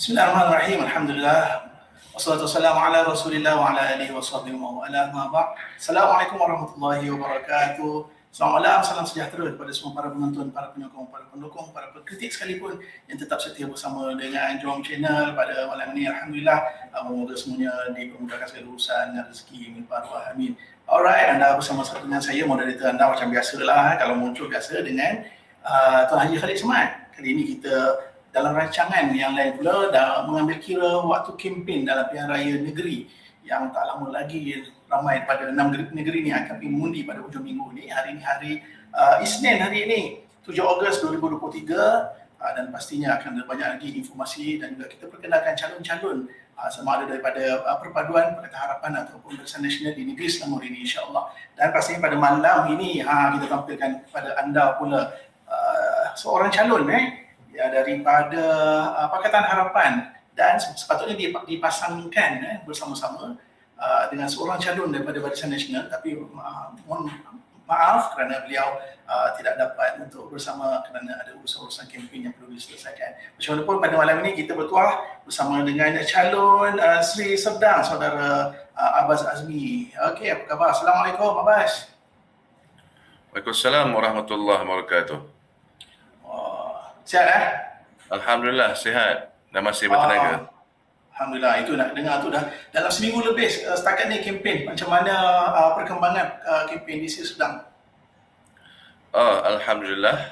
Bismillahirrahmanirrahim. Alhamdulillah. Wassalatu wassalamu ala Rasulillah wa ala alihi wa sahbihi wa ala ma ba'. Assalamualaikum warahmatullahi wabarakatuh. Selamat malam, salam sejahtera kepada semua para penonton, para penyokong, para pendukung, para pengkritik sekalipun yang tetap setia bersama dengan Jom Channel pada malam ini. Alhamdulillah, semoga semuanya dipermudahkan segala urusan dan rezeki minta arwah. Amin. Alright, anda bersama dengan saya, moderator anda macam biasalah, kalau muncul biasa dengan Tuan Haji Khalid Samad. Kali ini kita dalam rancangan yang lain pula dah mengambil kira waktu kempen dalam pilihan raya negeri yang tak lama lagi ramai pada 6 negeri ni akan pergi mengundi pada hujung minggu ni. Hari ni hari Isnin hari ini 7 Ogos 2023 dan pastinya akan ada banyak lagi informasi dan juga kita perkenalkan calon-calon sama ada daripada Perpaduan Pakatan Harapan ataupun Barisan Nasional di Negeri Selangor ini, insya-Allah. Dan pastinya pada malam ini kita tampilkan kepada anda pula seorang calon daripada Pakatan Harapan dan sepatutnya dipasangkan bersama-sama dengan seorang calon daripada Barisan Nasional, tapi mohon maaf kerana beliau tidak dapat untuk bersama kerana ada urusan-urusan kempen yang perlu diselesaikan. Macam mana pun pada malam ini kita bertuah bersama dengan calon Sri Serdang, Saudara Abbas Azmi. Okey, apa khabar? Assalamualaikum Abbas. Waalaikumsalam warahmatullahi wabarakatuh. Sihat Alhamdulillah sihat dan masih bertenaga. Alhamdulillah, itu nak dengar tu dah dalam seminggu lebih setakat ni kempen. Macam mana perkembangan kempen di Sri Serdang? Alhamdulillah,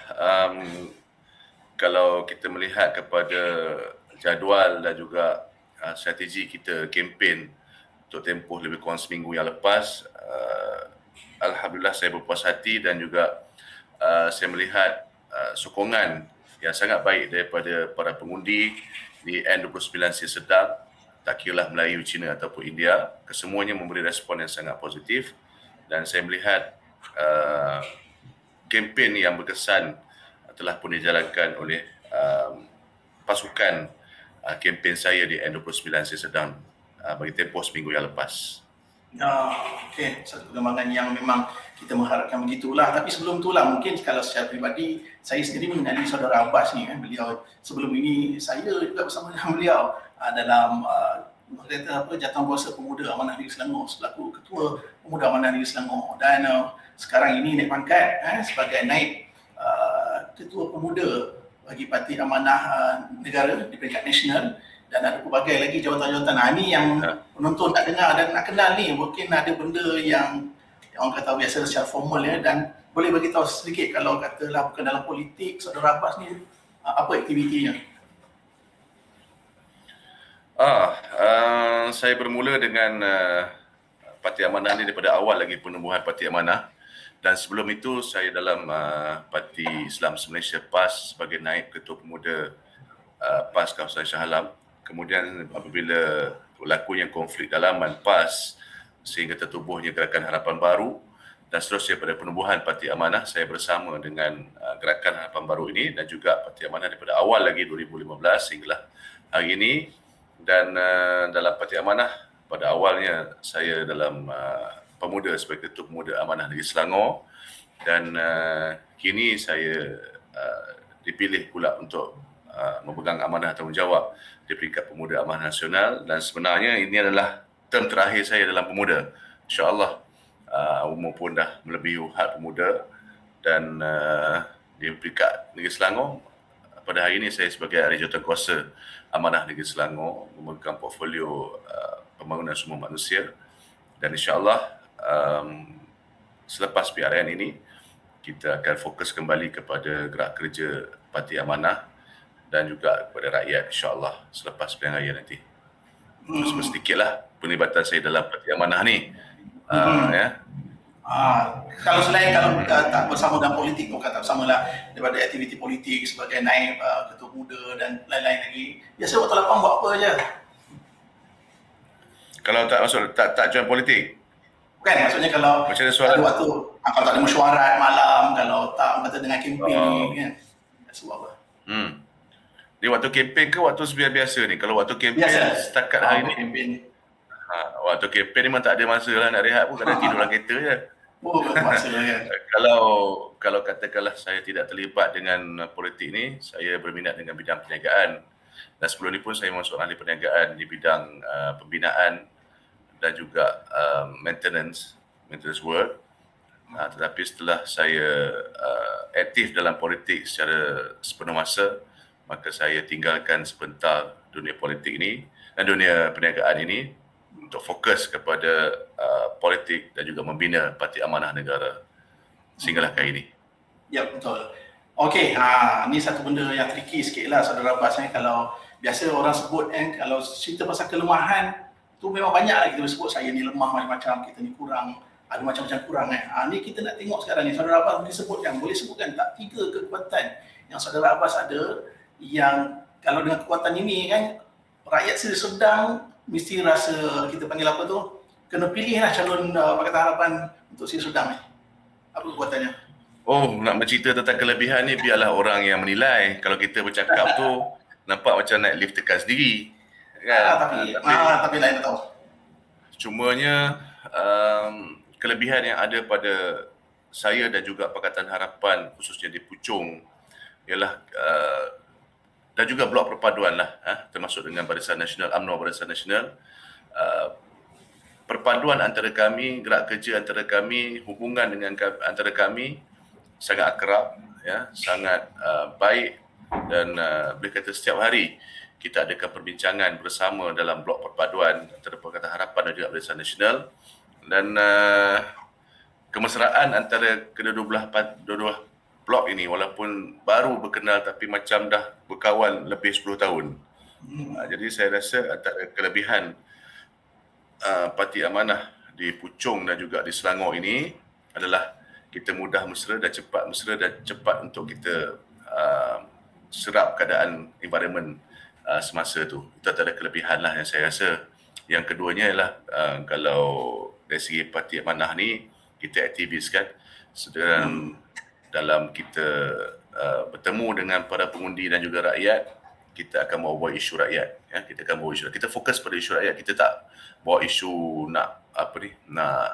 kalau kita melihat kepada jadual dan juga strategi kita kempen untuk tempoh lebih kurang seminggu yang lepas, Alhamdulillah saya berpuas hati dan juga saya melihat sokongan yang sangat baik daripada para pengundi di N29 Sri Serdang, tak kiralah Melayu, Cina ataupun India, kesemuanya memberi respon yang sangat positif dan saya melihat kempen yang berkesan telah pun dijalankan oleh pasukan kempen saya di N29 Sri Serdang bagi tempoh seminggu yang lepas. Okey, satu perkembangan yang memang kita mengharapkan begitulah. Tapi sebelum itulah, mungkin kalau secara peribadi saya sendiri mengenali Saudara Abbas ni beliau sebelum ini saya juga bersama dengan beliau dalam Jawatankuasa Pemuda Amanah Negeri Selangor selaku Ketua Pemuda Amanah Negeri Selangor, dan sekarang ini naik pangkat sebagai naib Ketua Pemuda bagi Parti Amanah Negara di peringkat nasional. Dan ada pelbagai lagi jawatan-jawatan. Ini yang penonton nak dengar dan nak kenal ni. Mungkin ada benda yang orang kata biasa secara formal dan boleh bagi tahu sedikit kalau katalah bukan dalam politik, Saudara Abbas ni apa aktivitinya? Saya bermula dengan Parti Amanah ni daripada awal lagi penubuhan Parti Amanah, dan sebelum itu saya dalam Parti Islam Malaysia PAS sebagai naib Ketua Pemuda PAS kawasan Shah Alam. Kemudian apabila berlakunya konflik dalaman PAS sehingga tertubuhnya Gerakan Harapan Baru dan seterusnya pada penubuhan Parti Amanah, saya bersama dengan Gerakan Harapan Baru ini dan juga Parti Amanah daripada awal lagi 2015 sehinggalah hari ini. Dan dalam Parti Amanah pada awalnya saya dalam pemuda sebagai Ketua Pemuda Amanah Negeri Selangor, dan kini saya dipilih pula untuk memegang amanah tanggungjawab di peringkat Pemuda Amanah Nasional, dan sebenarnya ini adalah term terakhir saya dalam pemuda. InsyaAllah umur pun dah melebihi had pemuda, dan di peringkat Negeri Selangor pada hari ini saya sebagai ahli Jawatankuasa Amanah Negeri Selangor memegang portfolio pembangunan sumber manusia, dan insyaAllah selepas PRN ini kita akan fokus kembali kepada gerak kerja Parti Amanah dan juga kepada rakyat, insyaAllah selepas pilihan raya nanti. Sedikitlah penglibatan saya dalam Parti Amanah ni. Kalau selain kalau tak bersama dalam politik, bukan tak bersama lah daripada aktiviti politik sebagai naib Ketua Muda dan lain-lain lagi, biasa waktu lapang buat apa je? Kalau tak masuk, tak join politik? Bukan, maksudnya kalau macam ada waktu kalau tak ada mesyuarat malam, kalau tak kata dengan kempen ni kan, biasa buat apa? Di waktu kempen ke waktu biasa ni? Kalau waktu kempen setakat hari ni, waktu kempen ni memang tak ada masa lah nak rehat pun, kadang tidur dalam kereta je. Masa kan. Kalau katakanlah saya tidak terlibat dengan politik ni, saya berminat dengan bidang perniagaan. Dan sebelum ni pun saya memang seorang ahli perniagaan di bidang pembinaan dan juga maintenance work. Tetapi setelah saya aktif dalam politik secara sepenuh masa, maka saya tinggalkan sebentar dunia politik ini dan dunia perniagaan ini untuk fokus kepada politik dan juga membina Parti Amanah Negara sehinggalah kali ini. Ya, betul. Okey, ni satu benda yang tricky sikit lah Saudara Abbas. Kalau biasa orang sebut kalau cerita pasal kelemahan tu memang banyak lah kita sebut, saya ni lemah macam-macam, kita ni kurang, ada macam-macam kurang ni kita nak tengok sekarang ni Saudara Abbas boleh sebutkan tak 3 kekuatan yang Saudara Abbas ada yang kalau dengan kekuatan ini rakyat sedang mesti rasa, kita panggil apa tu, kena pilih lah calon Pakatan Harapan untuk Sedang ni. Apa kekuatannya? Nak bercerita tentang kelebihan ni biarlah orang yang menilai. Kalau kita bercakap tu nampak macam naik lift tekan sendiri. Kan? Tapi lain tahu. Cumanya kelebihan yang ada pada saya dan juga Pakatan Harapan khususnya di Puchong ialah dan juga blok perpaduan lah, termasuk dengan Barisan Nasional, UMNO Barisan Nasional. Perpaduan antara kami, gerak kerja antara kami, hubungan dengan antara kami sangat akrab, sangat baik dan boleh kata setiap hari kita adakan perbincangan bersama dalam blok perpaduan antara Pakatan Harapan dan juga Barisan Nasional, dan kemesraan antara kedua-dua blok ini walaupun baru berkenal tapi macam dah berkawan lebih 10 tahun. Jadi saya rasa antara kelebihan Parti Amanah di Puchong dan juga di Selangor ini adalah kita mudah mesra dan cepat untuk kita serap keadaan environment semasa tu. Itu adalah kelebihan lah yang saya rasa. Yang keduanya ialah kalau dari segi Parti Amanah ni kita aktivis kan, dalam kita bertemu dengan para pengundi dan juga rakyat, kita akan bawa isu rakyat. Kita akan bawa isu. Kita fokus pada isu rakyat. Kita tak bawa isu nak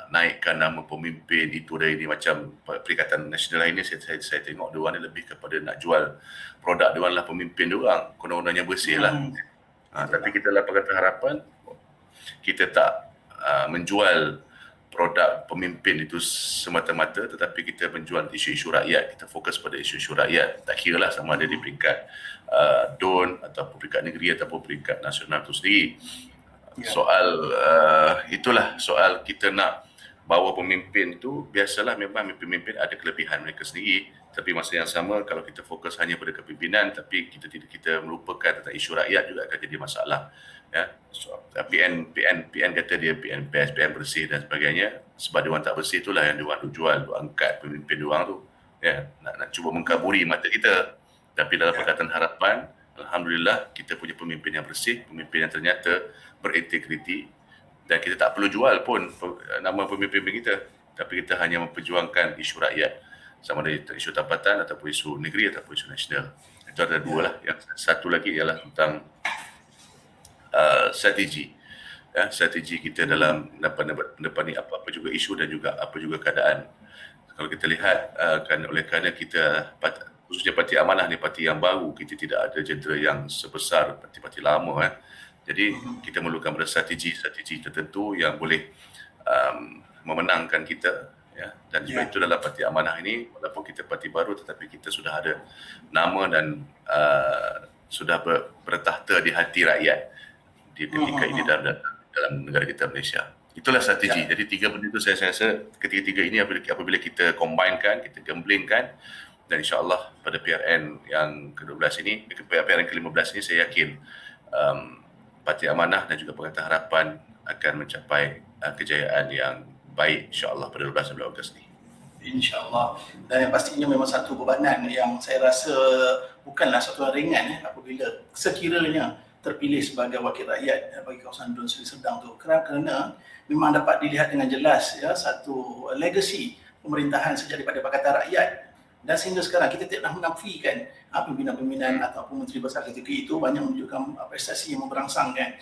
naikkan nama pemimpin itu dari ini macam Perikatan Nasional ini. Saya tengok diorang ni lebih kepada nak jual produk diorang lah, pemimpin diorang. Konon-kononnya bersih lah. Tapi kita lah Pakatan Harapan, kita tak menjual produk pemimpin itu semata-mata, tetapi kita menjual isu-isu rakyat. Kita fokus pada isu-isu rakyat. Tak kira lah sama ada di peringkat DUN ataupun peringkat negeri ataupun peringkat nasional itu sendiri. Soal itulah soal kita nak bawa pemimpin tu, biasalah memang pemimpin ada kelebihan mereka sendiri, tapi masa yang sama kalau kita fokus hanya pada kepimpinan tapi kita melupakan tentang isu rakyat juga akan jadi masalah. PN kata dia PN best, PN bersih dan sebagainya, sebab diorang tak bersih itulah yang diorang jual, diorang angkat pemimpin diorang tu, nak cuba mengkaburi mata kita. Tapi dalam Pakatan Harapan, alhamdulillah kita punya pemimpin yang bersih, pemimpin yang ternyata berintegriti, dan kita tak perlu jual pun nama pemimpin kita, tapi kita hanya memperjuangkan isu rakyat, sama ada isu tempatan ataupun isu negeri ataupun isu nasional. Itu ada dua lah. Yang satu lagi ialah tentang strategi. Strategi kita dalam mendepani apa-apa juga isu dan juga apa juga keadaan. Kalau kita lihat kerana kita khususnya Parti Amanah ni parti yang baru, kita tidak ada jentera yang sebesar parti-parti lama. Jadi kita memerlukan strategi tertentu yang boleh memenangkan kita. Dan sebab itu dalam Parti Amanah ini, walaupun kita parti baru tetapi kita sudah ada nama dan sudah bertahta di hati rakyat di ketika ini dalam negara kita Malaysia. Itulah strategi. Jadi tiga benda itu saya rasa ketiga-tiga ini apabila kita combinekan, kita gemblingkan, dan insya-Allah pada PRN yang ke-12 ini, PRN ke-15 ini saya yakin Parti Amanah dan juga Pakatan Harapan akan mencapai kejayaan yang baik insya-Allah pada 12 Ogos ni. InsyaAllah. Dan yang pastinya memang satu bebanan yang saya rasa bukanlah satu yang ringan apabila sekiranya terpilih sebagai wakil rakyat bagi kawasan DUN Seri Sedang tu, kerana memang dapat dilihat dengan jelas satu legacy pemerintahan sejak daripada Pakatan Rakyat, dan sehingga sekarang kita tidak menafikan pimpinan-pimpinan ataupun menteri besar ketika itu banyak menunjukkan prestasi yang memberangsangkan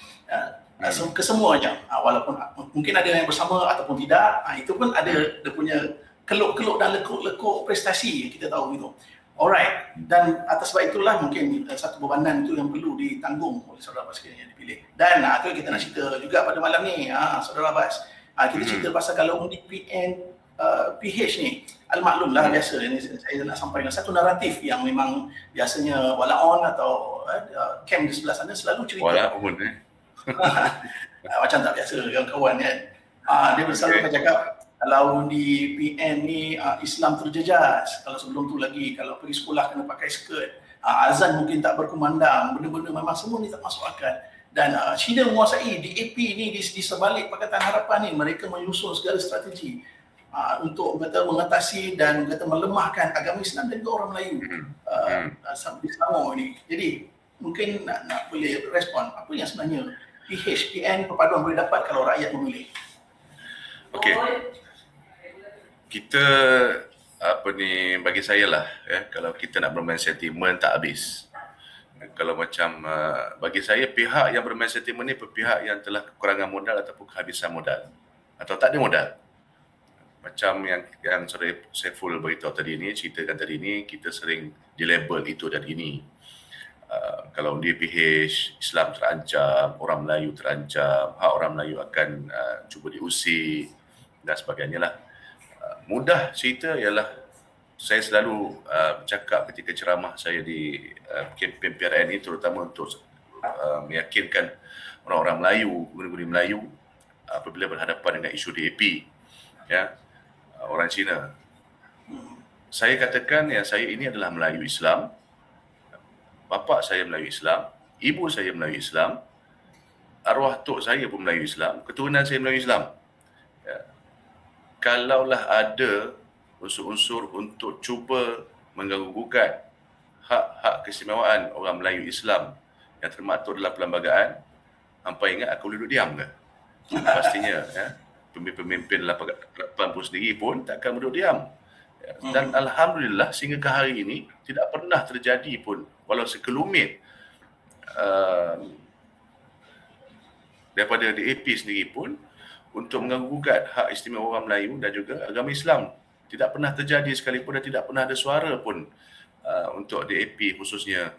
kesemuanya, walaupun mungkin ada yang bersama ataupun tidak, itu pun ada dia punya keluk-keluk dan lekuk-lekuk prestasi, kita tahu itu. Alright, dan atas sebab itulah mungkin satu bebanan itu yang perlu ditanggung oleh saudara Abbas sekalian yang dipilih. Dan itu yang kita nak cerita juga pada malam ni, saudara Abbas. Kita cerita pasal kalau undi PH ni, al-maklum lah biasa ini saya nak sampaikan satu naratif yang memang biasanya walaon atau camp di sebelah sana selalu cerita. Walaupun Macam tak biasa kawan-kawan kan. Dia selalu akan cakap kalau di PN ni Islam terjejas, kalau sebelum tu lagi kalau pergi sekolah kena pakai skirt, azan mungkin tak berkumandang, benda-benda memang semua ni tak masuk akal. Dan China menguasai DAP ni di sebalik Pakatan Harapan ni, mereka menyusun segala strategi untuk kata mengatasi dan kata melemahkan agama Islam dan juga orang Melayu di Selangor ni. Jadi mungkin nak boleh respon apa yang sebenarnya PN perpaduan boleh dapat kalau rakyat memilih. Okey. Kita bagi saya lah kalau kita nak bermain sentimen tak habis. Kalau macam bagi saya pihak yang bermain sentimen ni pihak yang telah kekurangan modal ataupun kehabisan modal atau tak ada modal. Macam yang Saudara Saiful beritahu tadi ni, ceritakan tadi ni, kita sering dilabel itu dan ini. Kalau di PH, Islam terancam, orang Melayu terancam, hak orang Melayu akan cuba diusir dan sebagainya lah. Mudah cerita ialah saya selalu bercakap ketika ceramah saya di kempen PRN ini, terutama untuk meyakinkan orang-orang Melayu, guru-guru Melayu apabila berhadapan dengan isu DAP, orang Cina. Saya katakan saya ini adalah Melayu Islam, bapa saya Melayu Islam, ibu saya Melayu Islam, arwah tok saya pun Melayu Islam, keturunan saya Melayu Islam. Kalaulah ada unsur-unsur untuk cuba mengganggu-gugat hak-hak keistimewaan orang Melayu Islam yang termaktub dalam perlembagaan, hampa ingat aku boleh duduk diam ke? Pastinya pemimpin lapangan pun sendiri pun takkan duduk diam. Dan alhamdulillah sehingga ke hari ini tidak pernah terjadi pun walau sekelumit daripada DAP sendiri pun untuk mengganggu-gugat hak istimewa orang Melayu dan juga agama Islam. Tidak pernah terjadi sekalipun dan tidak pernah ada suara pun untuk DAP khususnya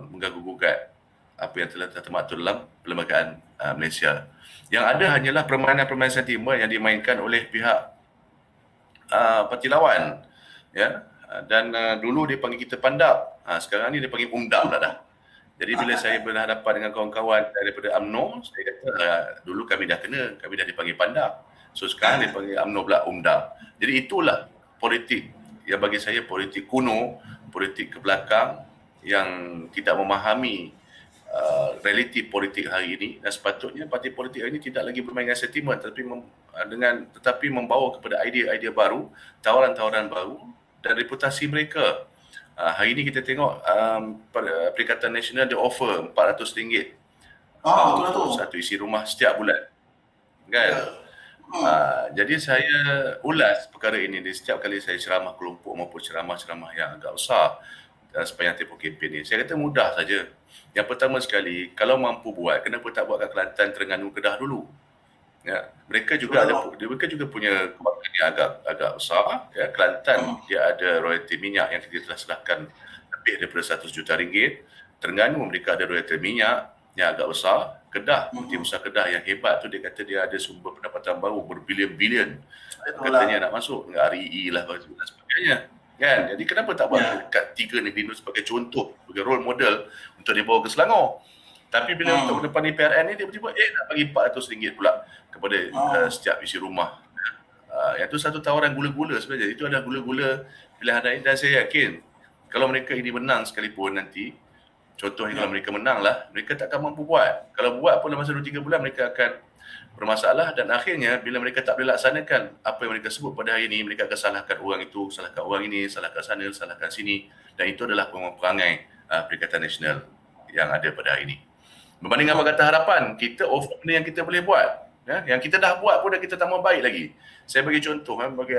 mengganggu-gugat apa yang telah termaktub dalam perlembagaan Malaysia. Yang ada hanyalah permainan-permainan sentimen yang dimainkan oleh pihak parti lawan. Dan dulu dia panggil kita pandap, sekarang ni dia panggil umdam dah. Jadi bila saya berhadapan dengan kawan-kawan daripada UMNO, saya kata dulu kami dah dipanggil pandap. So sekarang dia panggil UMNO pula umdam. Jadi itulah politik yang bagi saya politik kuno, politik ke belakang yang tidak memahami realiti politik hari ini, dan sepatutnya parti politik hari ini tidak lagi bermain dengan sentimen tetapi membawa kepada idea-idea baru, tawaran-tawaran baru dan reputasi mereka. Hari ini kita tengok Perikatan Nasional dia offer RM400 untuk satu isi rumah setiap bulan, kan? Jadi saya ulas perkara ini di setiap kali saya ceramah kelompok maupun ceramah-ceramah yang agak besar sepanjang tempoh kempen ini. Saya kata mudah saja. Yang pertama sekali, kalau mampu buat, kenapa tak buat kat Kelantan, Terengganu, Kedah dulu? Mereka juga punya kebakaran yang agak besar. Kelantan dia ada royalti minyak yang kita telah serahkan lebih daripada RM100 juta. Terengganu mereka ada royalti minyak yang agak besar. Kedah, Putih Besar Kedah yang hebat tu, dia kata dia ada sumber pendapatan baru berbilion-bilion. Katanya nak masuk dengan REE lah dan sebagainya. Kan? Jadi kenapa tak buat kat tiga negeri itu sebagai contoh, sebagai role model untuk dibawa ke Selangor? Tapi bila untuk depan ni PRN ni, dia tiba-tiba nak bagi RM400 pula kepada setiap isi rumah. Yang tu satu tawaran gula-gula sebenarnya. Itu adalah gula-gula pilihan raya, dan saya yakin kalau mereka ini menang sekalipun nanti, contohnya kalau mereka menang lah, mereka tak akan mampu buat. Kalau buat pun dalam masa 2-3 bulan mereka akan bermasalah, dan akhirnya bila mereka tak boleh laksanakan apa yang mereka sebut pada hari ini, mereka akan salahkan orang itu, salahkan orang ini, salahkan sana, salahkan sini, dan itu adalah perangai Perikatan Nasional yang ada pada hari ini. Berbanding dengan Pakatan Harapan, kita offer benda yang kita boleh buat. Yang kita dah buat pun dah kita tambah baik lagi. Saya bagi contoh bagi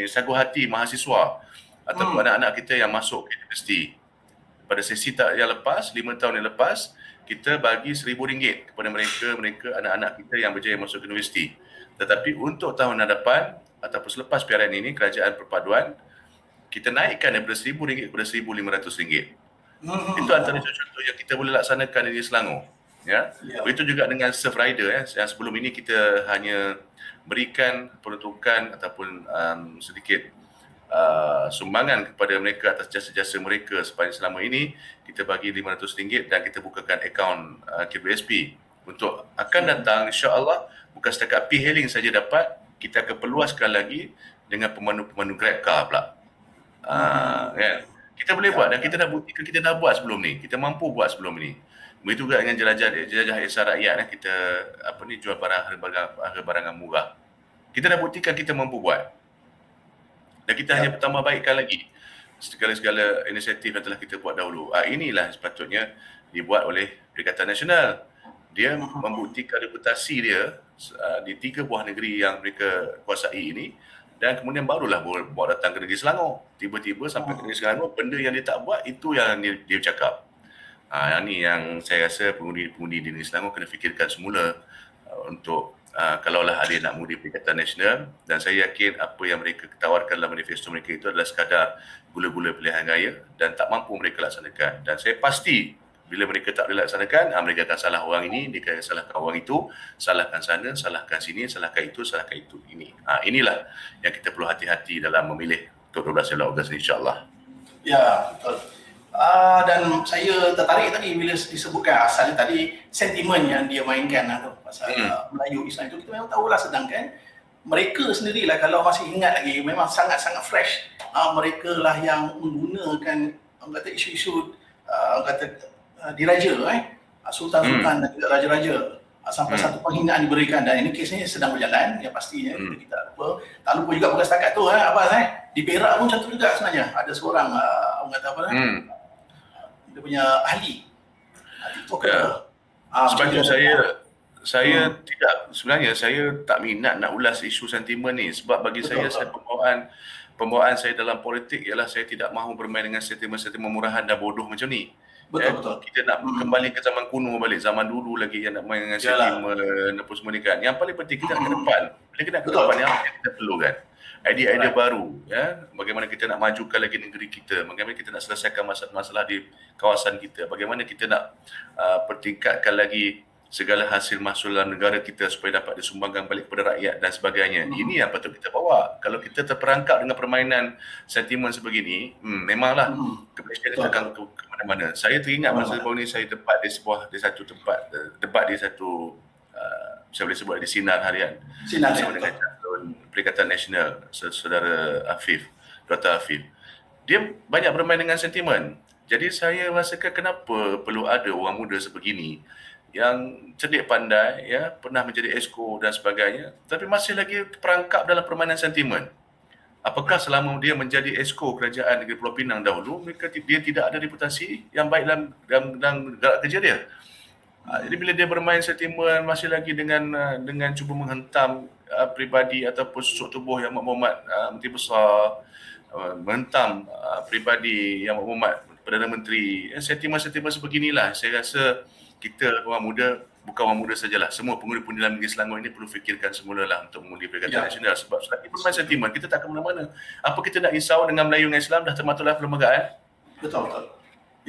sagu hati mahasiswa ataupun anak-anak kita yang masuk ke universiti. Pada sesi yang lepas, 5 tahun yang lepas, kita bagi RM1,000 kepada mereka anak-anak kita yang berjaya masuk ke universiti. Tetapi untuk tahun hadapan ataupun selepas PRN ini, Kerajaan Perpaduan kita naikkan daripada RM1,000 kepada RM1,500. Itu antara contoh yang kita boleh laksanakan di Selangor. Ya. Ya. Begitu juga dengan surf rider yang sebelum ini kita hanya berikan peruntukan ataupun sedikit sumbangan kepada mereka atas jasa-jasa mereka sepanjang selama ini. Kita bagi RM500 dan kita bukakan akaun KBSP. Untuk akan datang, insya-Allah bukan setakat P-hailing saja dapat, kita akan perluaskan lagi dengan pemandu-pemandu Grab car pula. Kan? Kita boleh buat dan kita dah buktikan kita dah buat sebelum ni. Kita mampu buat sebelum ni. Begitu juga dengan jelajah ihsan rakyat, kita jual barang-barangan murah. Kita dah buktikan kita mampu buat. Dan kita hanya bertambah baikkan lagi segala-segala inisiatif yang telah kita buat dahulu. Inilah sepatutnya dibuat oleh Perikatan Nasional. Dia membuktikan reputasi dia di 3 buah negeri yang mereka kuasai ini, dan kemudian barulah bawa datang ke negeri Selangor. Tiba-tiba sampai ke negeri Selangor, benda yang dia tak buat, itu yang dia cakap. Yang ni yang saya rasa pengundi-pengundi di negeri Selangor kena fikirkan semula untuk kalaulah ada nak mengundi Perikatan Nasional, dan saya yakin apa yang mereka tawarkan dalam manifesto mereka itu adalah sekadar gula-gula pilihan raya dan tak mampu mereka laksanakan. Dan saya pasti bila mereka tak boleh laksanakan, mereka akan salah orang ini, dia akan salahkan orang itu, salahkan sana, salahkan sini, salahkan itu, ini. Inilah yang kita perlu hati-hati dalam memilih untuk 12 Ogos insya-Allah. Ya, betul. Dan saya tertarik tadi bila disebutkan asal tadi sentimen yang dia mainkan tu pasal Melayu Islam itu, kita memang tahulah, sedangkan mereka sendirilah kalau masih ingat lagi memang sangat-sangat fresh. Mereka lah yang menggunakan kata isu-isu kata diraja sultan-sultan dan juga raja-raja sampai satu penghinaan diberikan, dan ini kes ni sedang berjalan ya pastinya. Kita tak lupa juga bukan setakat tu di Perak pun macam tu juga sebenarnya. Ada seorang orang kata apa dia punya ahli TikToker. Sebab saya tidak, sebenarnya saya tak minat nak ulas isu sentimen ni, sebab bagi saya pembawaan saya dalam politik ialah saya tidak mahu bermain dengan sentimen-sentimen murahan dan bodoh macam ni. Betul. Kita nak kembali ke zaman kuno balik, zaman dulu lagi yang nak main dengan sentimen apa semua ni kan. Yang paling penting kita nak ke depan. Bila kita nak ke depan, yang kita perlukan idea-idea baru, bagaimana kita nak majukan lagi negeri kita, bagaimana kita nak selesaikan masalah di kawasan kita, bagaimana kita nak pertingkatkan lagi segala hasil mahsul dalam negara kita supaya dapat disumbangkan balik kepada rakyat dan sebagainya. Ini yang patut kita bawa. Kalau kita terperangkap dengan permainan sentimen sebegini, memanglah kebencian kita akan ke mana-mana. Saya teringat masa baru ni saya debat di satu tempat, debat di satu saya boleh sebut di Sinar Harian. Sinar dengan calon Perikatan Nasional, saudara Afif, Dr. Afif. Dia banyak bermain dengan sentimen. Jadi saya rasakan kenapa perlu ada orang muda sebegini yang cerdik pandai, pernah menjadi esko dan sebagainya, tapi masih lagi perangkap dalam permainan sentimen. Apakah selama dia menjadi esko kerajaan negeri Pulau Pinang dahulu, dia tidak ada reputasi yang baik dalam gerak kerja dia? Jadi bila dia bermain sentimen masih lagi dengan cuba menghentam pribadi ataupun susuk tubuh yang maklumat Menteri Besar, menghentam pribadi yang maklumat Perdana Menteri, sentimen-sentimen sebeginilah saya rasa kita orang muda, bukan orang muda sajalah, semua pengundi-pengundi dalam negeri Selangor ini perlu fikirkan semulalah untuk mengundi Perikatan Nasional, sebab selagi bermain sentimen kita tak akan mana-mana. Apa kita nak risau dengan Melayu dengan Islam dah termaktublah perlembagaan? Betul.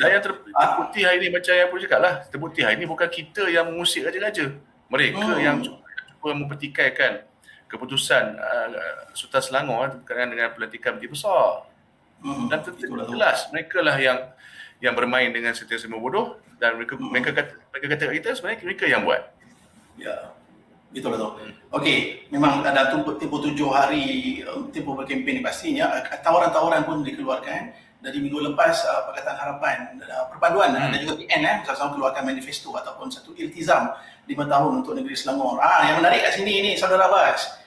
Yang terbukti hari ini macam yang aku cakap lah, terbukti hari ini bukan kita yang mengusik raja-raja, mereka yang cuba mempertikaikan keputusan Sultan Selangor berkaitan dengan pelantikan Menteri Besar. Dan jelas mereka lah yang bermain dengan sentimen bodoh, dan mereka kata kat kita sebenarnya mereka yang buat. Ya, betul. Okey, memang ada tempoh 7 hari tempoh berkempen ni pastinya tawaran-tawaran pun dikeluarkan. Dari minggu lepas Pakatan Harapan Perpaduan dan juga PN sama-sama keluarkan manifesto ataupun satu iltizam 5 tahun untuk negeri Selangor. Yang menarik kat sini ni Saudara Abbas,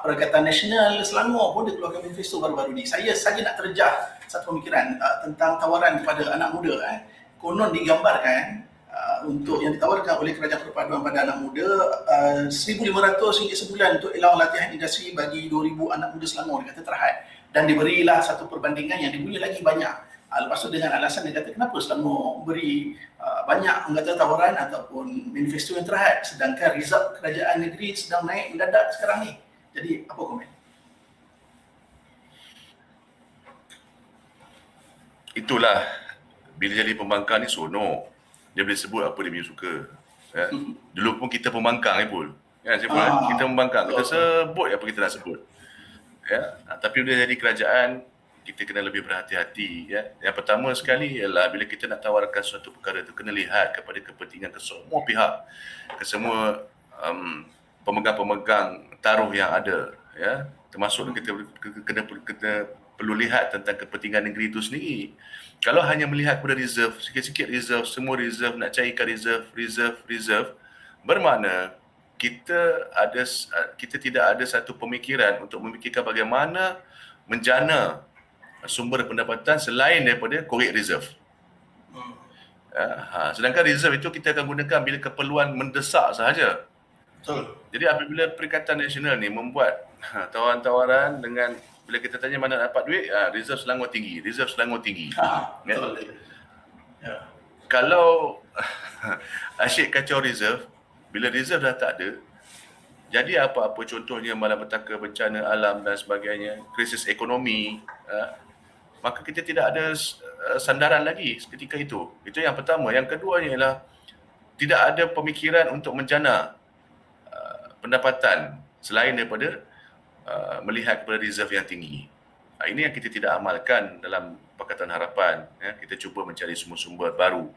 Perikatan Nasional Selangor pun dikeluarkan manifesto baru-baru ni. Saya saja nak terjah satu pemikiran tentang tawaran kepada anak muda. Konon digambarkan untuk yang ditawarkan oleh Kerajaan Perpaduan pada anak muda RM1,500 sebulan untuk allowance latihan industri bagi 2,000 anak muda Selangor, dia kata terhad. Dan diberilah satu perbandingan yang diberi lagi banyak. Lepas tu dengan alasan dia kata kenapa Selangor beri banyak kata tawaran ataupun manifesto yang terhad, sedangkan result kerajaan negeri sedang naik mendadak sekarang ni. Jadi apa komen? itulah bila jadi pembangkang ni seronok. Dia boleh sebut apa dia punya suka. Ya. Dulu pun kita pembangkang Pul. Ya, kita pembangkang. Kita sebut apa kita nak sebut. Ya. Tapi bila jadi kerajaan, kita kena lebih berhati-hati. Ya. Yang pertama sekali ialah bila kita nak tawarkan suatu perkara itu, kena lihat kepada kepentingan ke semua pihak, ke semua pemegang-pemegang taruh yang ada. Ya. Termasuk kita kena perlu lihat tentang kepentingan negeri itu sendiri. Kalau hanya melihat kepada reserve, sikit-sikit reserve, semua reserve, nak cairkan reserve, bermakna kita tidak ada satu pemikiran untuk memikirkan bagaimana menjana sumber pendapatan selain daripada korek reserve. Sedangkan reserve itu kita akan gunakan bila keperluan mendesak sahaja. Betul. Jadi apabila Perikatan Nasional ni membuat tawaran-tawaran dengan bila kita tanya mana nak dapat duit, reserve Selangor tinggi. Betul. Ya. Kalau asyik kacau reserve, bila reserve dah tak ada, jadi apa-apa contohnya malapetaka, bencana alam dan sebagainya, krisis ekonomi, maka kita tidak ada sandaran lagi ketika itu. Itu yang pertama. Yang keduanya ialah tidak ada pemikiran untuk menjana pendapatan selain daripada melihat kepada reserve yang tinggi. Ini yang kita tidak amalkan dalam Pakatan Harapan. Kita cuba mencari sumber-sumber baru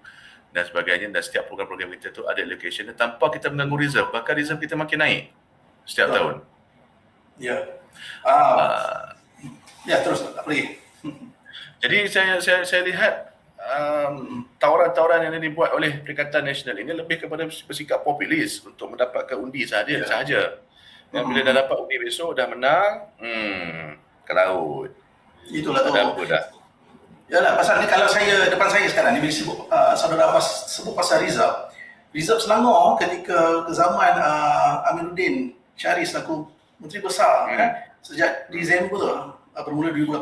dan sebagainya, dan setiap program-program kita tu ada allocation tanpa kita mengganggu reserve. Bahkan reserve kita makin naik setiap tahun. Ya. Ya, terus apa lagi? Jadi saya lihat tawaran-tawaran yang dibuat oleh Perikatan Nasional ini lebih kepada bersikap populis untuk mendapatkan undi sahaja. Yang bila dah dapat undi besok, dah menang, ke laut. Itulah tu. Apa dah. Yalah, pasal ni kalau depan saya sekarang ni bila sebut saudara Abbas sebut pasal Reserve Selangor ketika ke zaman Amiruddin Syari selaku Menteri Besar sejak Disember bermula 2018,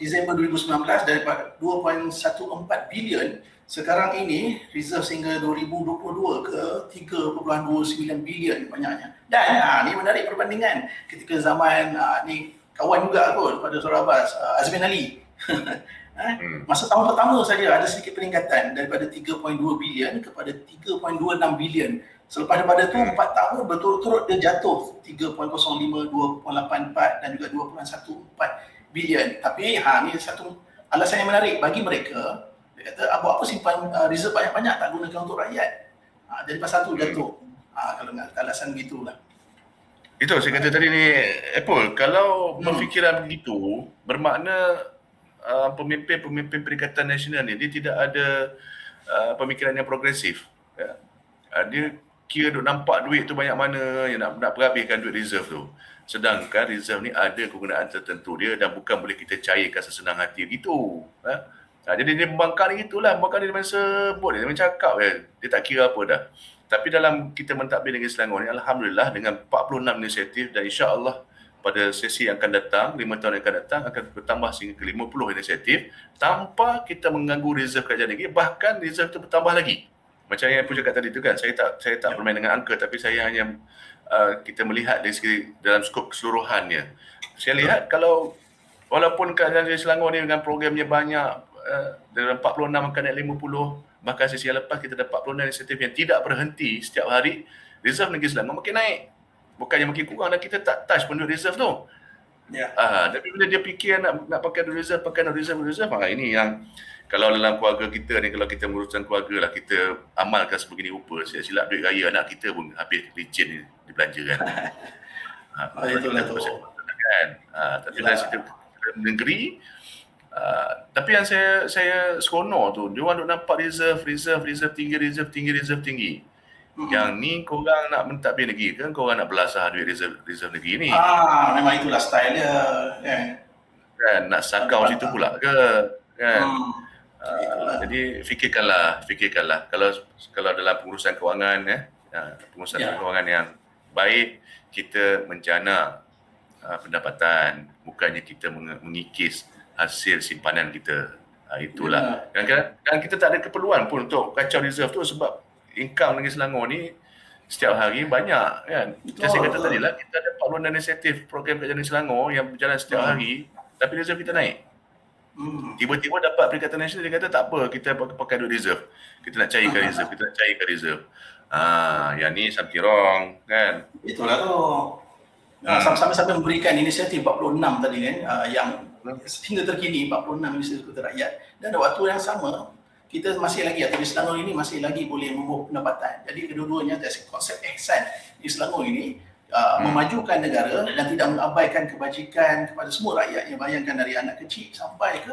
Disember 2019 daripada 2.14 bilion, sekarang ini reserve sehingga 2022 ke 3.29 bilion banyaknya. Dan ni menarik perbandingan ketika zaman ni kawan juga kot pada saudara Abbas, Azmin Ali. Masa tahun pertama saja ada sedikit peningkatan daripada 3.2 bilion kepada 3.26 bilion. Selepas daripada tu 4 tahun berturut-turut dia jatuh 3.05, 2.84 dan juga 2.14 bilion. Tapi ni satu alasan yang menarik bagi mereka. Dia kata apa simpan reserve banyak-banyak tak gunakan untuk rakyat. Jadi pasal tu jatuh. Kalau nak alasan begitulah. Itu saya kata tadi ni, Apple, kalau berfikiran begitu, bermakna pemimpin-pemimpin Perikatan Nasional ni dia tidak ada pemikiran yang progresif. Dia kira duk nampak duit tu banyak mana, yang nak berhabiskan duit reserve tu. Sedangkan reserve ni ada kegunaan tertentu dia dan bukan boleh kita cairkan sesenang hati gitu. Jadi dia membangkang ni itulah, membangkang dia main sebut, dia main cakap je. Dia tak kira apa dah. Tapi dalam kita mentadbir Negeri Selangor ni, alhamdulillah dengan 46 inisiatif, dan insya-Allah pada sesi yang akan datang, 5 tahun yang akan datang akan bertambah sehingga ke 50 inisiatif tanpa kita mengganggu reserve kerajaan negeri, bahkan reserve itu bertambah lagi. Macam yang Puan cakap tadi tu kan, saya tak bermain dengan angka, tapi saya hanya kita melihat dari segi dalam skop keseluruhannya. Saya lihat kalau walaupun kerajaan negeri Selangor ni dengan programnya banyak, dari 46 akan naik 50, bahkan sesi yang lepas kita dapat 46 inisiatif yang tidak berhenti setiap hari, reserve negeri Selangor makin naik. Bukannya makin kurang, dan kita tak touch pun duit reserve tu. Tapi bila dia fikir nak pakai duit reserve, ini yang kalau dalam keluarga kita ni, kalau kita menguruskan keluarga lah, kita amalkan sebegini rupa, silap duit raya anak kita pun habis licin di belanja kan. Itulah tu. Tapi dari situ negeri, tapi yang saya seronok tu, dia orang duk nampak reserve tinggi. Yang ni korang nak mentadbir negeri kan, korang nak belasah duit reserve negeri ni. Memang itulah style dia kan, nak sakau situ pula ke kan. Jadi fikirkanlah kalau dalam pengurusan kewangan pengurusan kewangan yang baik, kita menjana pendapatan, bukannya kita mengikis hasil simpanan kita. Itulah. Dan kita tak ada keperluan pun untuk kacau reserve tu, sebab income Negeri Selangor ni setiap hari banyak kan. Macam saya kata tadi lah, kita ada 46 inisiatif program kerajaan Negeri Selangor yang berjalan setiap hari, tapi reserve kita naik. Tiba-tiba dapat Perikatan Nasional, dia kata tak apa, kita pakai duit reserve. Kita nak cairkan reserve. Yang ni something wrong kan. Itulah tu. Sambil-sambil memberikan inisiatif 46 tadi kan, yang hingga terkini 46 inisiatif Kota Rakyat, dan waktu yang sama kita masih lagi, atau di Selangor ini masih lagi boleh membawa pendapatan. Jadi kedua-duanya konsep ihsan di Selangor ini memajukan negara dan tidak mengabaikan kebajikan kepada semua rakyatnya. Bayangkan dari anak kecil sampai ke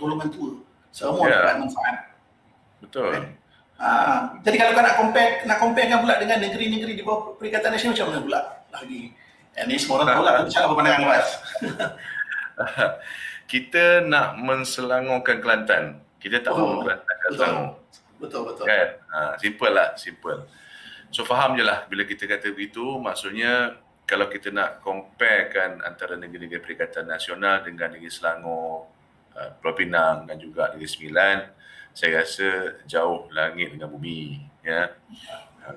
golongan tua, semua dapat manfaat. Betul. Jadi kalau kau nak comparekan pula dengan negeri-negeri di bawah Perikatan Nasional, macam mana pula lagi? Ini semua orang tahu lah, macam apa pandangan Mas? Kita nak menselangorkan Kelantan. Kita tak mahu Kelantan Selangor. Betul. Kan? Simple. So faham je lah bila kita kata begitu, maksudnya kalau kita nak comparekan antara negeri-negeri Perikatan Nasional dengan negeri Selangor, Pulau Pinang dan juga negeri Sembilan, saya rasa jauh langit dengan bumi. Ya.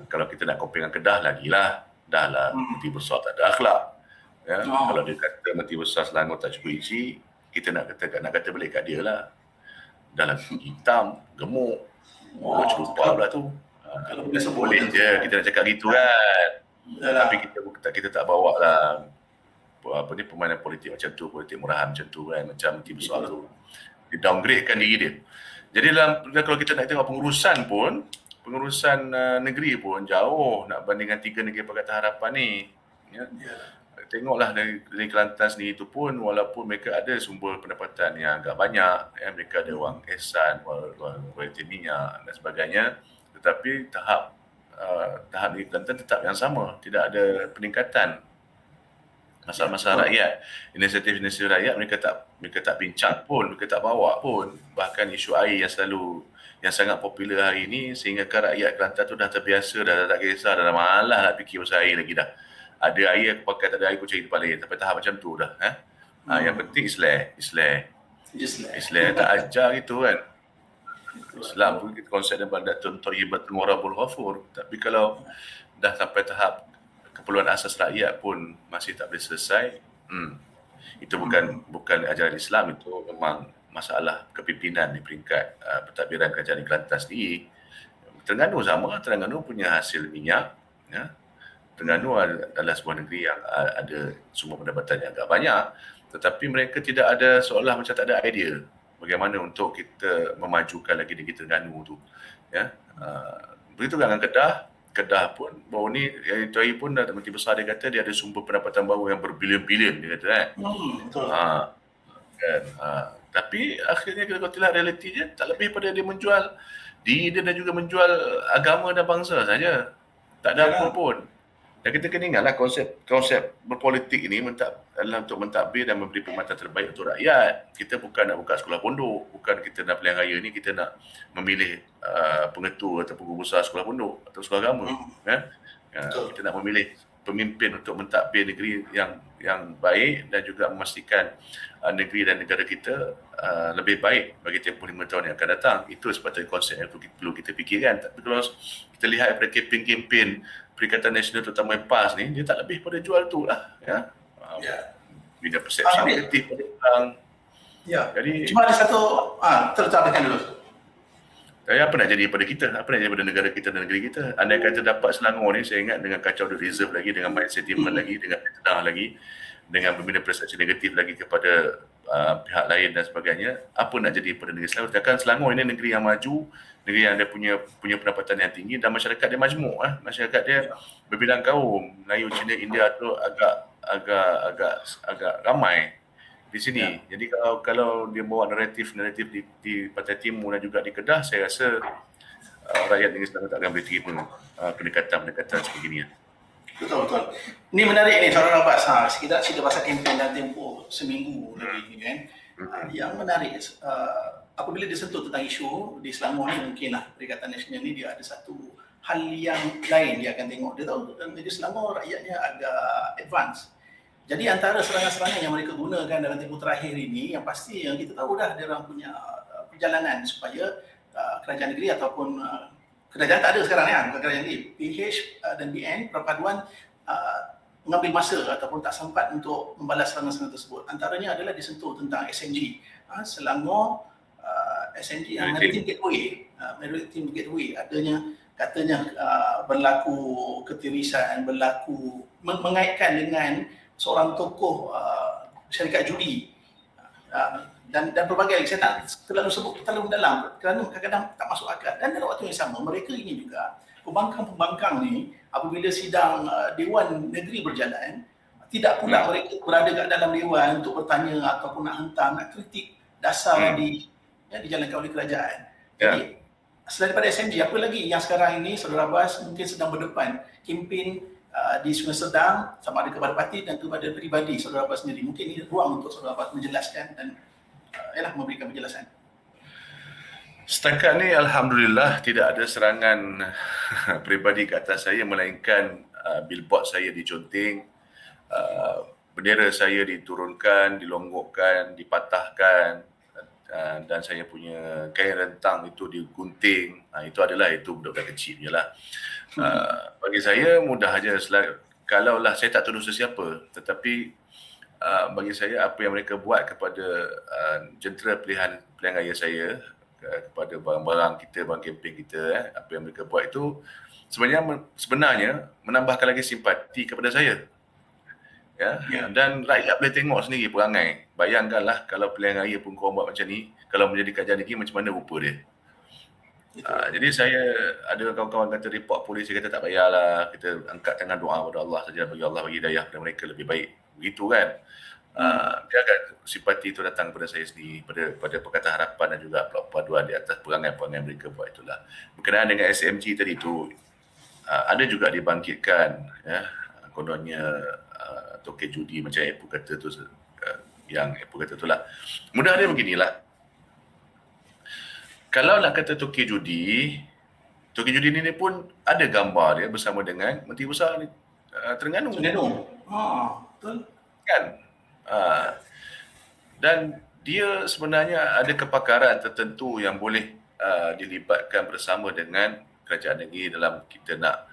Kalau kita nak compare dengan Kedah lagilah, dah lah Menteri Besar tak ada akhlak. Ya. Kalau dia kata Menteri Besar Selangor tak cukup isi, kita nak kata balik kat dia lah. Dah lah hitam, gemuk, celupa pula tu. Kalau boleh sebut boleh je kita nak cakap gitu kan. Tapi kita tak bawa lah permainan politik macam tu, politik murahan macam tu kan, macam Menteri Besar tu. Dia downgradekan diri dia. Jadi kalau kita nak tengok pengurusan negeri pun jauh nak bandingkan 3 negeri Pakatan Harapan ni. Ya. Tengoklah dari Kelantan sendiri itu pun, walaupun mereka ada sumber pendapatan yang agak banyak, mereka ada wang ihsan, wang royalti minyak dan sebagainya, tetapi tahap di Kelantan tetap yang sama, tidak ada peningkatan. Masalah-masalah rakyat, inisiatif rakyat mereka tak bincang pun, mereka tak bawa pun. Bahkan isu air yang sangat popular hari ini, sehingga rakyat Kelantan tu dah terbiasa, dah tak kisah, dah malas nak fikir pasal air lagi dah. Ada air aku pakai, tak ada air aku cari tempat lain, sampai tahap macam tu dah. Yang penting Islam tak ajar gitu kan. Islam tu konsep dia Baldatun Thayyibatun wa Rabbul Ghafur. Tapi kalau dah sampai tahap keperluan asas rakyat pun masih tak boleh selesai, itu bukan ajaran Islam, itu memang masalah kepimpinan di peringkat pentadbiran kerajaan di Kelantan sendiri. Terengganu punya hasil minyak, ya. Terengganu adalah sebuah negeri yang ada sumber pendapatan yang agak banyak, tetapi mereka tidak ada, seolah macam tak ada idea bagaimana untuk kita memajukan lagi negeri Terengganu tu. Ya. Begitu dengan Kedah pun baru ni, itu hari pun Menteri Besar dia kata dia ada sumber pendapatan baru yang berbilion-bilion, dia kata kan. Betul. Tapi akhirnya kalau kita lihat realiti dia, tak lebih pada dia menjual diri dia dan juga menjual agama dan bangsa saja. Tak ada apa pun. Dan kita kena ingatlah konsep berpolitik ini adalah untuk mentadbir dan memberi perkhidmatan terbaik untuk rakyat. Kita bukan nak buka sekolah pondok, bukan kita nak pilihan raya ni kita nak memilih pengetua atau guru besar sekolah pondok atau sekolah agama. Kita nak memilih pemimpin untuk mentadbir negeri yang baik dan juga memastikan negeri dan negara kita lebih baik bagi tempoh 5 tahun yang akan datang. Itu sepatutnya konsep yang perlu kita fikirkan. Tapi kalau kita lihat daripada kempen Perikatan Nasional terutama yang PAS ni, dia tak lebih pada jual tu lah. Bina persepsi negatif pada orang. Jadi, cuma ada satu, terutamakan dulu. Apa nak jadi pada kita? Apa nak jadi pada negara kita dan negeri kita? Andai kata dapat Selangor ni, saya ingat dengan kacau di reserve lagi, dengan mind sentiment lagi, dengan tenang lagi, dengan membina persepsi negatif lagi kepada pihak lain dan sebagainya, apa nak jadi pada negeri Selangor? Sedangkan Selangor ini negeri yang maju, negeri yang dia punya pendapatan yang tinggi dan masyarakat dia majmuk, masyarakat dia berbilang kaum, Melayu, Cina, India tu agak ramai di sini. Jadi kalau dia bawa naratif di Pantai Timur dan juga di Kedah, saya rasa rakyat negeri Selangor tak akan boleh terima pendekatan sebegini. Betul. Ini menarik ni Saudara Abbas. Kita cerita pasal kempen dan tempoh seminggu lagi kan. Yang menarik, apabila disentuh tentang isu di Selangor ni, mungkinlah Perikatan Nasional ni dia ada satu hal yang lain dia akan tengok. Dia tahu negeri Selangor rakyatnya agak advance. Jadi antara serangan-serangan yang mereka gunakan dalam tempoh terakhir ini, yang pasti yang kita tahu dah dia orang punya perjalanan supaya kerajaan negeri ataupun kerajaan tak ada sekarang ni, bukan kerajaan negeri, PH dan BN perpaduan mengambil masa ataupun tak sempat untuk membalas serangan-serangan tersebut. Antaranya adalah disentuh tentang SNG Selangor SMG yang Maritime Gateway, Maritime Gateway katanya berlaku ketirisan, berlaku mengaitkan dengan seorang tokoh syarikat judi dan berbagai, saya tak terlalu sebut terlalu dalam kerana kadang-kadang tak masuk akal. Dan dalam waktu yang sama mereka ini juga pembangkang ni apabila sidang Dewan Negeri berjalan, tidak pula mereka berada kat dalam dewan untuk bertanya ataupun nak hentam, nak kritik dasar dijalankan oleh kerajaan. Jadi selain daripada SMG, apa lagi yang sekarang ini Saudara Abbas mungkin sedang berdepan kempen di Sungai Sedang, sama ada kepada parti dan kepada peribadi Saudara Abbas sendiri? Mungkin ini ruang untuk Saudara Abbas menjelaskan dan memberikan penjelasan. Setakat ni Alhamdulillah tidak ada serangan peribadi ke atas saya, melainkan billboard saya diconteng, bendera saya diturunkan, dilonggokkan, dipatahkan, dan saya punya kain rentang itu digunting. Itu budak-budak kecil je lah. Bagi saya mudah aja, kalaulah saya tak tuduh sesiapa, tetapi bagi saya apa yang mereka buat kepada jentera pilihan raya saya, kepada barang-barang kita, barang kempen kita, apa yang mereka buat itu sebenarnya menambahkan lagi simpati kepada saya. Dan rakyat boleh tengok sendiri perangai. Bayangkanlah kalau pilihan raya pun korang buat macam ni, kalau menjadi kerajaan negeri macam mana rupa dia. Jadi saya ada kawan-kawan kata report polis, saya kata tak payahlah, kita angkat tangan doa kepada Allah saja, bagi Allah bagi hidayah kepada mereka lebih baik. Begitu kan. Biarkan simpati itu datang kepada saya sendiri, pada Pakatan Harapan dan juga perpaduan di atas perangai-perangai mereka buat itulah. Berkenaan dengan SMG tadi tu, ada juga dibangkitkan kononnya token judi macam Apple kata tu, yang Apple kata tu lah. Mudah dia beginilah. Kalau nak kata token judi ni pun ada gambar dia bersama dengan Menteri Besar Terengganu. Betul. Kan? Dan dia sebenarnya ada kepakaran tertentu yang boleh dilibatkan bersama dengan kerajaan negeri dalam kita nak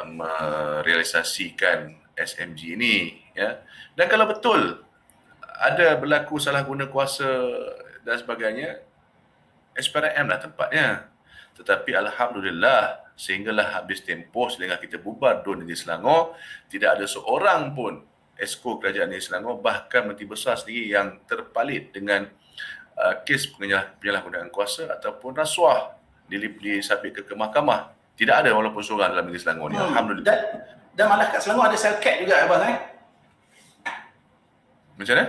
merealisasikan SMG ini, Dan kalau betul ada berlaku salah guna kuasa dan sebagainya, SPRM lah tempatnya. Tetapi Alhamdulillah, sehinggalah habis tempoh sehingga kita bubar DUN Negeri Selangor, tidak ada seorang pun esko kerajaan Negeri Selangor, bahkan Menteri Besar sendiri yang terpalit dengan kes penyalahgunaan kuasa ataupun rasuah disabit ke mahkamah. Tidak ada walaupun seorang dalam Negeri Selangor ni. Alhamdulillah. Dan malah kat Selangor ada Selcat juga, Abang. Macam mana?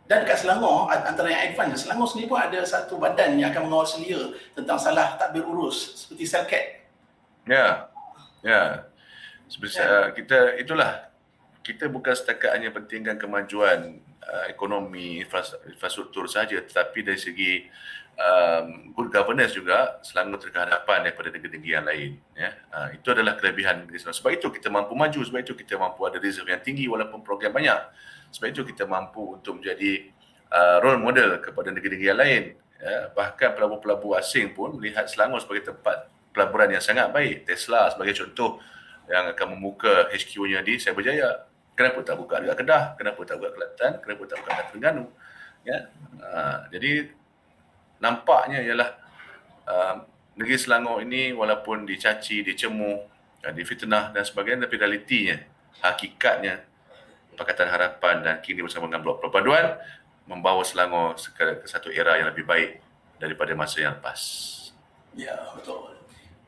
Dan dekat Selangor, antara yang advance, Selangor sendiri pun ada satu badan yang akan mengawal selia tentang salah tadbir urus seperti Selcat. Kita bukan setakat hanya pentingkan kemajuan ekonomi, infrastruktur saja, tetapi dari segi good governance juga Selangor terkehadapan daripada negeri-negeri yang lain. Itu adalah kelebihan negeri Selangor. Sebab itu kita mampu maju, sebab itu kita mampu ada reserve yang tinggi walaupun program banyak. Sebab itu kita mampu untuk menjadi role model kepada negeri-negeri yang lain. Bahkan pelabur-pelabur asing pun melihat Selangor sebagai tempat pelaburan yang sangat baik. Tesla sebagai contoh yang akan membuka HQ-nya di Cyberjaya. Kenapa tak buka dekat Kedah? Kenapa tak buka Kelantan? Kenapa tak buka dekat Terengganu? Jadi nampaknya ialah negeri Selangor ini walaupun dicaci, dicemu, difitnah dan sebagainya, tapi realitinya, hakikatnya Pakatan Harapan dan kini bersama dengan Blok Perpaduan membawa Selangor ke satu era yang lebih baik daripada masa yang lepas. Ya, betul.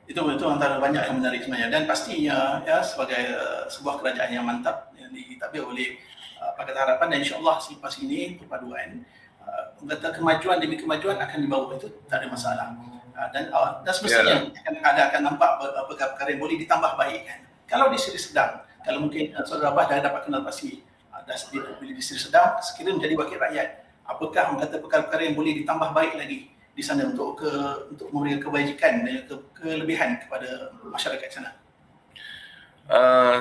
Itu antara banyak yang menarik sebenarnya, dan pastinya sebagai sebuah kerajaan yang mantap yang ditadbir oleh Pakatan Harapan, dan insya-Allah selepas ini perpaduan kata kemajuan demi kemajuan akan dibawa, itu tak ada masalah. Dan semestinya akan nampak perkara-perkara yang boleh ditambah baik kan. Kalau di Seri Sedang, kalau mungkin Saudara Abbas dah dapat kenal pasti bila di Seri Sedang sekiranya menjadi wakil rakyat, apakah kata perkara-perkara yang boleh ditambah baik lagi di sana untuk memberikan kebajikan dan kelebihan kepada masyarakat sana?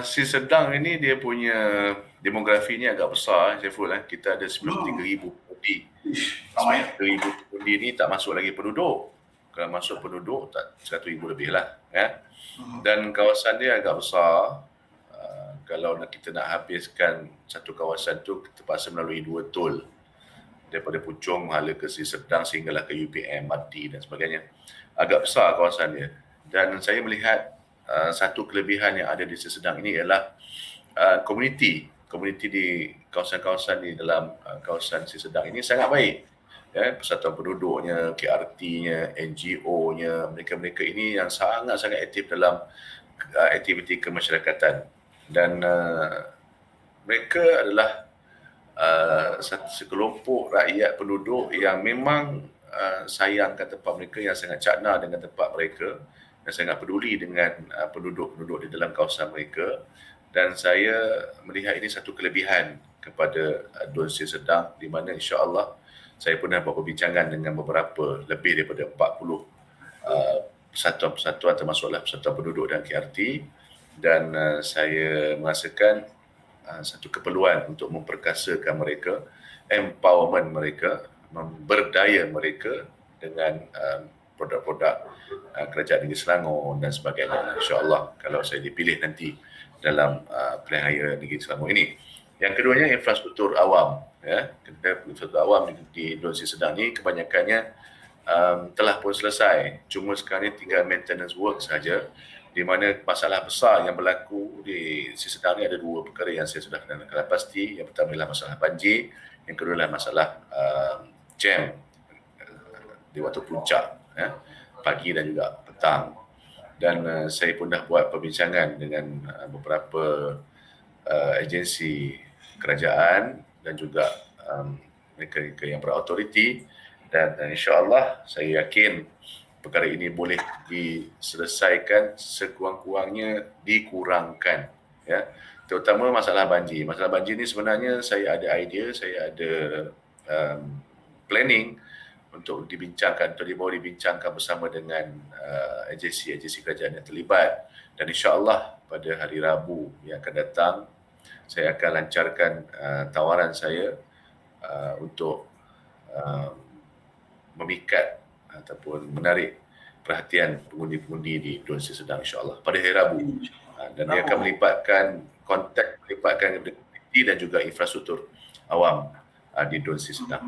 Seri Sedang ini dia punya demografinya agak besar, Saiful. Kita ada 93,000 pemundi. 93,000 pemundi ni tak masuk lagi penduduk. Kalau masuk penduduk tak 100,000 lebih lah. Dan kawasan dia agak besar. Kalau kita nak habiskan satu kawasan tu, kita terpaksa melalui 2 tol. daripada Puchong Mahala ke Seri Sedang sehinggalah ke UPM, Mati dan sebagainya. Agak besar kawasan dia. Dan saya melihat satu kelebihan yang ada di Seri Sedang ini ialah komuniti di kawasan-kawasan di dalam kawasan Seri Sedang ini sangat baik. Ya, persatuan penduduknya, KRT-nya, NGO-nya, mereka-mereka ini yang sangat-sangat aktif dalam aktiviti kemasyarakatan. Dan mereka adalah sekelompok rakyat penduduk yang memang sayangkan tempat mereka, yang sangat cakna dengan tempat mereka dan sangat peduli dengan penduduk-penduduk di dalam kawasan mereka. Dan saya melihat ini satu kelebihan kepada Dun Seri Sedang, di mana insya-Allah saya pernah buat perbincangan dengan beberapa lebih daripada 40 persatuan-persatuan, termasuklah persatuan penduduk dan KRT, dan saya merasakan satu keperluan untuk memperkasakan mereka, empowerment mereka, memberdaya mereka dengan produk-produk kerajaan negeri Selangor dan sebagainya. InsyaAllah kalau saya dipilih nanti dalam pilihan raya negeri Selangor ini. Yang keduanya infrastruktur awam. Ya, infrastruktur awam di Dun Seri Sedang ni kebanyakannya telah pun selesai. Cuma sekarang ni tinggal maintenance work saja, di mana masalah besar yang berlaku di Seri Sedang ni ada dua perkara yang saya sudah kenal pasti. Yang pertama adalah masalah banjir, yang kedua adalah masalah jam di waktu puncak, ya, pagi dan juga petang. Dan saya pun dah buat perbincangan dengan beberapa agensi kerajaan dan juga mereka yang berautoriti, dan insya-Allah saya yakin perkara ini boleh diselesaikan sekurang-kurangnya, dikurangkan, ya, terutama masalah banjir. Masalah banjir ni sebenarnya saya ada idea, saya ada planning untuk dibincangkan, atau dibawa dibincangkan bersama dengan agensi-agensi kerajaan yang terlibat, dan insya-Allah pada hari Rabu yang akan datang saya akan lancarkan tawaran saya untuk memikat ataupun menarik perhatian pengundi-pengundi di Dun Seri Sedang insya-Allah pada hari Rabu. Dan dia akan melibatkan komuniti dan juga infrastruktur awam di Dun Seri Sedang.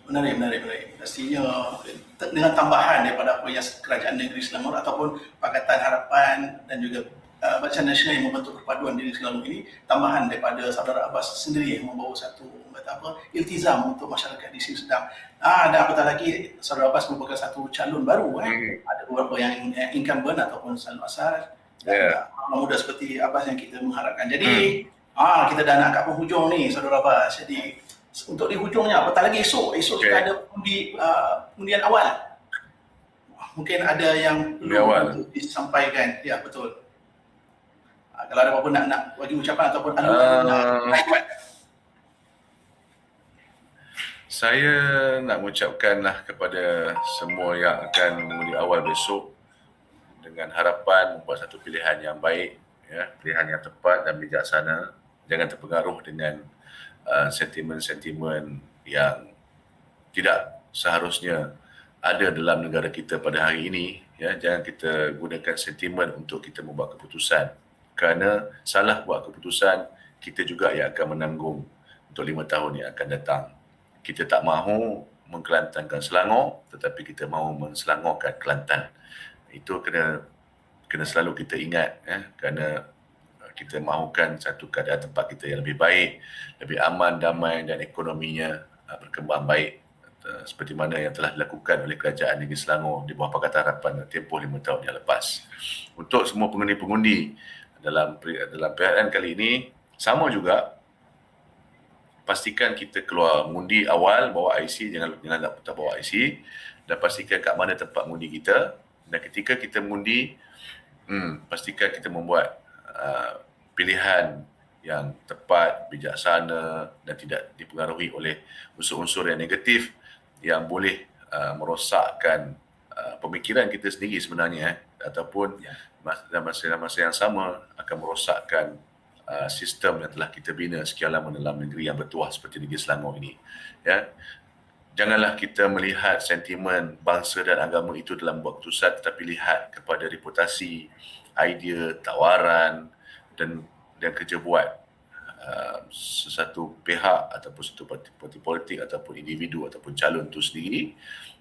Menarik. Pastinya dengan tambahan daripada apa yang Kerajaan Negeri Selangor ataupun Pakatan Harapan dan juga Barisan Nasional yang membentuk perpaduan di Selangor ini, tambahan daripada Saudara Abbas sendiri yang membawa satu iltizam untuk masyarakat di Seri Sedang. Dan apatah lagi Saudara Abbas merupakan satu calon baru. Ada beberapa yang incumbent ataupun calon asal, dan muda seperti Abbas yang kita mengharapkan. Jadi kita dah nak kat penghujung ni Saudara Abbas. Jadi untuk di hujungnya, apatah lagi esok kita ada undian awal. Mungkin ada yang perlu untuk disampaikan. Ya, betul. Kalau ada apa-apa nak bagi ucapan ataupun nak saya nak mengucapkanlah kepada semua yang akan mengundi awal besok, dengan harapan membuat satu pilihan yang baik, ya, pilihan yang tepat dan bijaksana. Jangan terpengaruh dengan sentimen-sentimen yang tidak seharusnya ada dalam negara kita pada hari ini. Ya, jangan kita gunakan sentimen untuk kita membuat keputusan, kerana salah buat keputusan, kita juga yang akan menanggung untuk 5 tahun yang akan datang. Kita tak mahu mengkelantankan Selangor, tetapi kita mahu menselangorkan Kelantan. Itu kena selalu kita ingat, ya, kerana kita mahukan satu keadaan tempat kita yang lebih baik, lebih aman, damai dan ekonominya berkembang baik, seperti mana yang telah dilakukan oleh Kerajaan Negeri Selangor di bawah Pakatan Harapan tempoh 5 tahun yang lepas. Untuk semua pengundi-pengundi dalam PRN kali ini, sama juga, pastikan kita keluar mengundi awal, bawa IC, jangan tak bawa IC, dan pastikan kat mana tempat mengundi kita. Dan ketika kita mengundi, pastikan kita membuat pilihan yang tepat, bijaksana dan tidak dipengaruhi oleh unsur-unsur yang negatif yang boleh merosakkan pemikiran kita sendiri sebenarnya, ataupun dalam masa yang sama akan merosakkan sistem yang telah kita bina sekian lama dalam negeri yang bertuah seperti negeri Selangor ini. Ya, janganlah kita melihat sentimen bangsa dan agama itu dalam buat keputusan, tetapi lihat kepada reputasi, idea, tawaran dan kerja buat sesuatu pihak ataupun satu parti politik ataupun individu ataupun calon itu sendiri.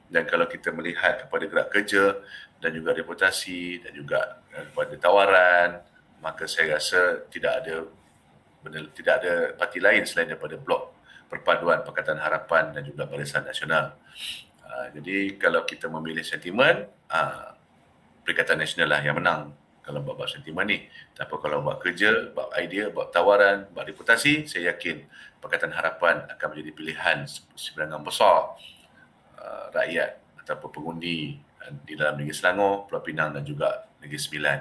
Dan kalau kita melihat kepada gerak kerja dan juga reputasi dan juga kepada tawaran, maka saya rasa tidak ada parti lain selain daripada Blok Perpaduan Pakatan Harapan dan juga Barisan Nasional. Jadi kalau kita memilih sentimen, Perikatan Nasional lah yang menang kalau bab sentimen ni. Tapi kalau buat kerja, buat idea, buat tawaran, buat reputasi, saya yakin Pakatan Harapan akan menjadi pilihan sebilangan besar rakyat ataupun pengundi di dalam Negeri Selangor, Pulau Pinang dan juga Negeri Sembilan.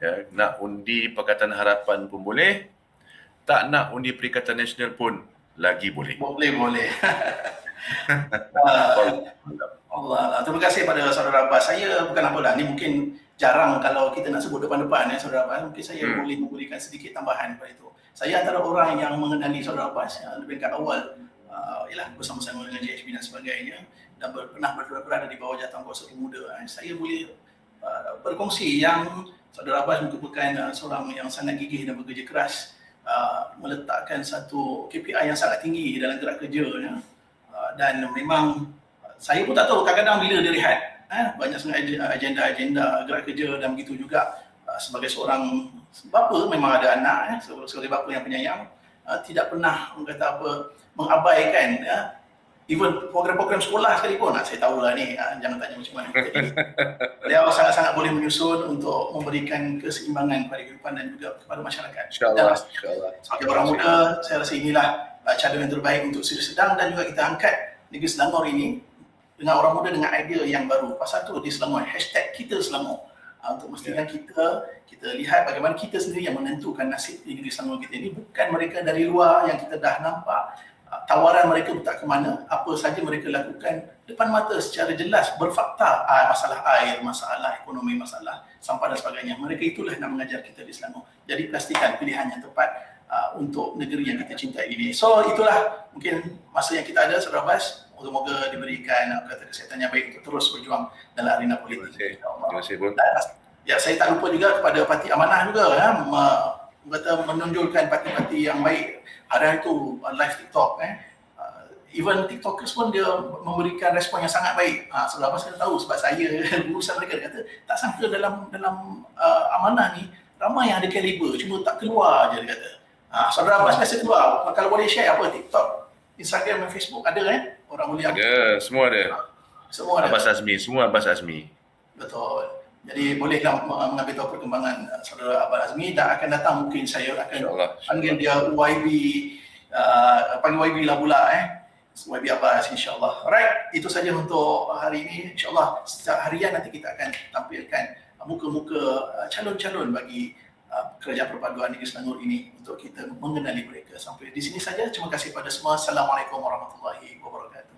Ya, nak undi Pakatan Harapan pun boleh, tak nak undi Perikatan Nasional pun lagi boleh. Boleh. Allah. Terima kasih pada saudara Abbas. Saya bukan apalah, ni mungkin jarang kalau kita nak sebut depan-depan saudara Abbas. Mungkin saya boleh memberikan sedikit tambahan pada itu. Saya antara orang yang mengenali saudara Abbas lebih kat awal ialah bersama-sama dengan JHB dan sebagainya, dan pernah berada di bawah jawatan kuasa pemuda. Saya boleh berkongsi yang saudara Abbas merupakan seorang yang sangat gigih dan bekerja keras, meletakkan satu KPI yang sangat tinggi dalam gerak kerjanya, dan memang saya pun tak tahu kadang-kadang bila dia rehat. Banyak sangat agenda gerak kerja, dan begitu juga sebagai seorang bapa, memang ada anak, sebagai bapa yang penyayang, tidak pernah mengabaikan even program-program sekolah sekalipun. Saya tahulah ni, jangan tanya macam mana. Jadi beliau sangat-sangat boleh menyusun untuk memberikan keseimbangan kepada kehidupan dan juga kepada masyarakat. InsyaAllah. Sebagai orang muda, saya rasa inilah cara yang terbaik untuk Seri Sedang, dan juga kita angkat Negeri Selangor ini dengan orang muda dengan idea yang baru. Pasal tu di Selangor, #KitaSelangor, untuk memastikan kita lihat bagaimana kita sendiri yang menentukan nasib di Negeri Selangor kita ini, bukan mereka dari luar yang kita dah nampak tawaran mereka tak ke mana, apa saja mereka lakukan depan mata secara jelas, berfakta, masalah air, masalah ekonomi, masalah sampah dan sebagainya. Mereka itulah nak mengajar kita di Selangor. Jadi pastikan pilihan yang tepat untuk negeri yang kita cintai ini. So itulah mungkin masa yang kita ada, saudara Abbas. Moga-moga diberikan kata kesihatan yang baik untuk terus berjuang dalam arena politik. Terima kasih pun. Ya, saya tak lupa juga kepada Parti Amanah juga, menonjolkan parti-parti yang baik. Hari itu live TikTok, even TikTokers pun dia memberikan respon yang sangat baik. Saudara Abbas kena tahu, sebab saya urusan mereka, dia kata tak sangka dalam Amanah ni ramai yang ada kaliber, cuma tak keluar je, dia kata. Saudara Abbas biasa keluar. Kalau boleh share apa, TikTok, Instagram dan Facebook ada orang mulia? Ada, semua ada. Semua ada. Abbas Azmi, semua Abbas Azmi. Betul. Jadi bolehlah mengambil tahu perkembangan saudara Abbas Azmi, dan akan datang mungkin saya akan panggil dia YB, panggil YB lah pula YB Abbas, insyaAllah. Alright, itu saja untuk hari ini. InsyaAllah setiap harian nanti kita akan tampilkan muka-muka calon-calon bagi Kerajaan Perpaduan Negeri Selangor ini untuk kita mengenali mereka. Sampai di sini saja. Terima kasih pada semua. Assalamualaikum warahmatullahi wabarakatuh.